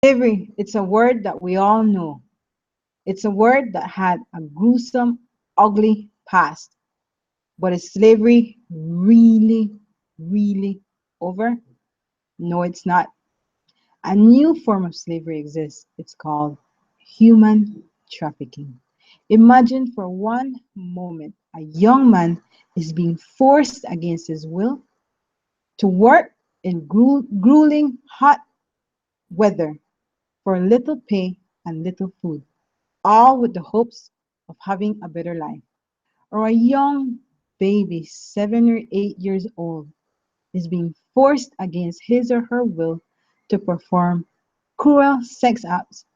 Slavery, it's a word that we all know. It's a word that had a gruesome, ugly past. But is slavery really, really over? No, it's not. A new form of slavery exists. It's called human trafficking. Imagine for one moment a young man is being forced against his will to work in grueling hot weather for little pay and little food, all with the hopes of having a better life. Or a young baby, 7 or 8 years old, is being forced against his or her will to perform cruel sex acts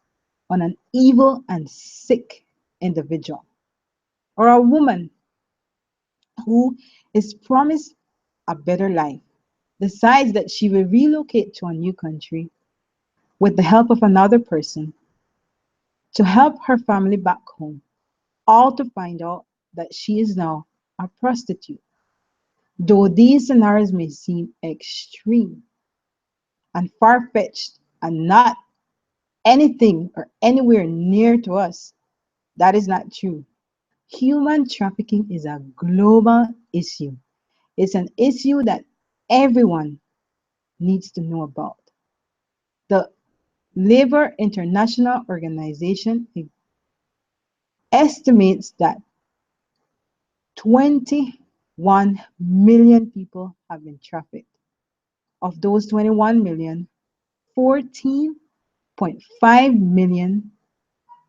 on an evil and sick individual. Or a woman who is promised a better life decides that she will relocate to a new country with the help of another person to help her family back home, all to find out that she is now a prostitute. Though these scenarios may seem extreme and far fetched and not anything or anywhere near to us, that is not true. Human trafficking is a global issue. It's an issue that everyone needs to know about. The Labor International Organization estimates that 21 million people have been trafficked. Of those 21 million, 14.5 million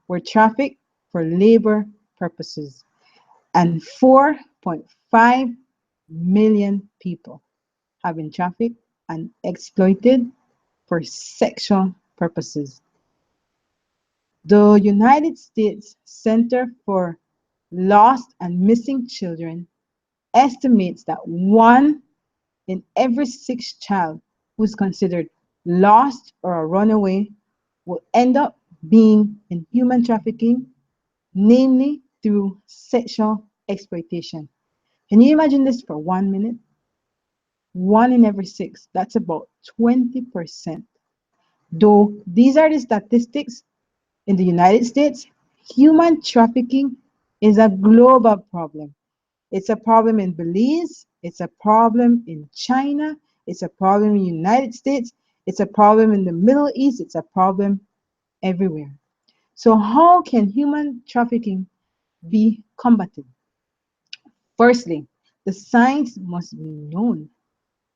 were trafficked for labor purposes, and 4.5 million people have been trafficked and exploited for sexual purposes. The United States Center for Lost and Missing Children estimates that one in every six child who is considered lost or a runaway will end up being in human trafficking, namely through sexual exploitation. Can you imagine this for 1 minute? One in every six, that's about 20%. Though these are the statistics in the United States, human trafficking is a global problem. It's a problem in Belize, it's a problem in China, it's a problem in the United States, it's a problem in the Middle East, it's a problem everywhere. So how can human trafficking be combated? Firstly, the signs must be known.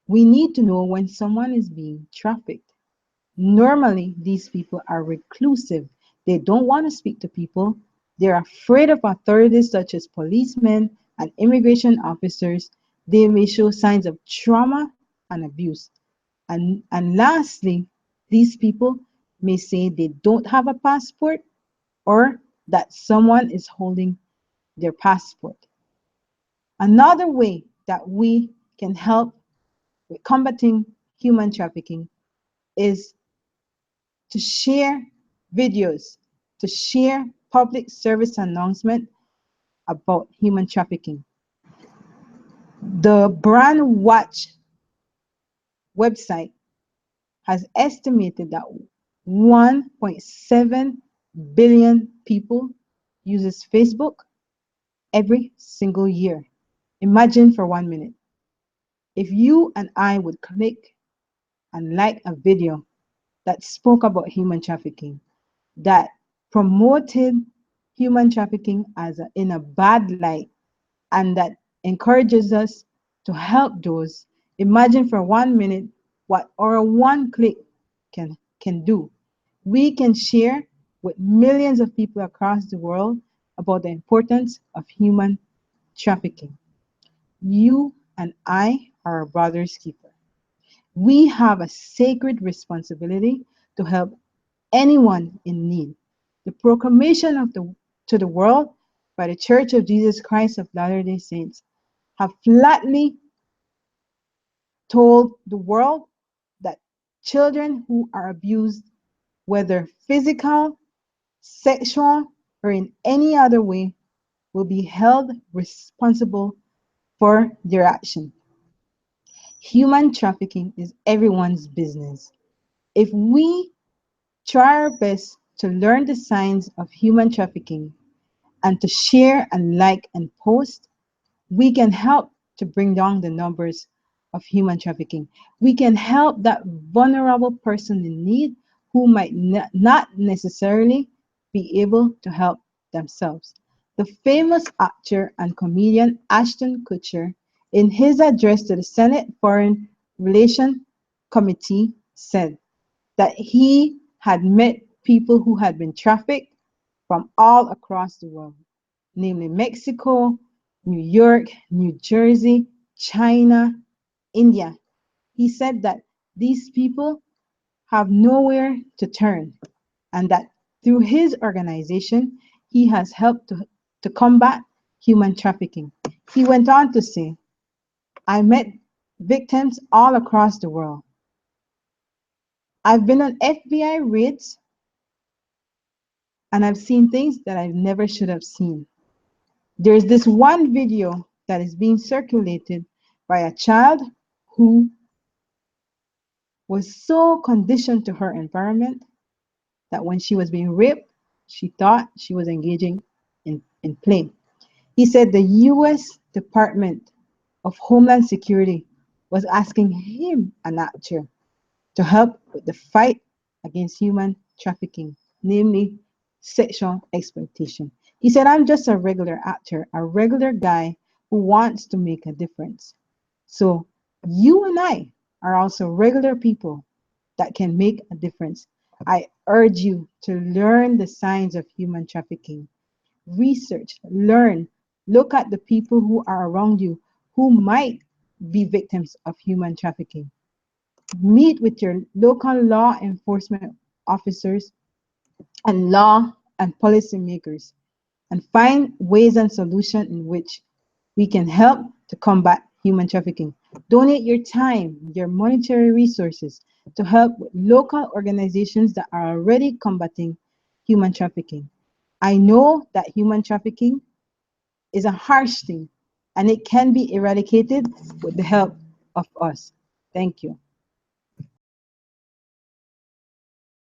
We need to know when someone is being trafficked. Normally, these people are reclusive. They don't want to speak to people. They're afraid of authorities such as policemen and immigration officers. They may show signs of trauma and abuse. And lastly, these people may say they don't have a passport or that someone is holding their passport. Another way that we can help with combating human trafficking is to share videos, to share public service announcement about human trafficking. The Brand Watch website has estimated that 1.7 billion people uses Facebook every single year. Imagine for 1 minute. If you and I would click and like a video that spoke about human trafficking, that promoted human trafficking in a bad light, and that encourages us to help those. Imagine for 1 minute what our one click can do. We can share with millions of people across the world about the importance of human trafficking. You and I are a brother's keeper. We have a sacred responsibility to help anyone in need. The proclamation to the world by the Church of Jesus Christ of Latter-day Saints have flatly told the world that children who are abused, whether physical, sexual, or in any other way, will be held responsible for their action. Human trafficking is everyone's business. If we try our best to learn the signs of human trafficking and to share and like and post, we can help to bring down the numbers of human trafficking. We can help that vulnerable person in need who might not necessarily be able to help themselves. The famous actor and comedian Ashton Kutcher, in his address to the Senate Foreign Relations Committee, said that he had met people who had been trafficked from all across the world, namely Mexico, New York, New Jersey, China, India. He said that these people have nowhere to turn and that through his organization, he has helped to combat human trafficking. He went on to say, I met victims all across the world. I've been on FBI raids and I've seen things that I never should have seen. There's this one video that is being circulated by a child who was so conditioned to her environment that when she was being raped, she thought she was engaging in play. He said the US Department of Homeland Security was asking him, an actor, to help with the fight against human trafficking, namely sexual exploitation. He said, I'm just a regular actor, a regular guy who wants to make a difference. So you and I are also regular people that can make a difference. I urge you to learn the signs of human trafficking. Research, learn, look at the people who are around you who might be victims of human trafficking. Meet with your local law enforcement officers and law and policymakers and find ways and solutions in which we can help to combat human trafficking. Donate your time, your monetary resources to help with local organizations that are already combating human trafficking. I know that human trafficking is a harsh thing and it can be eradicated with the help of us. Thank you.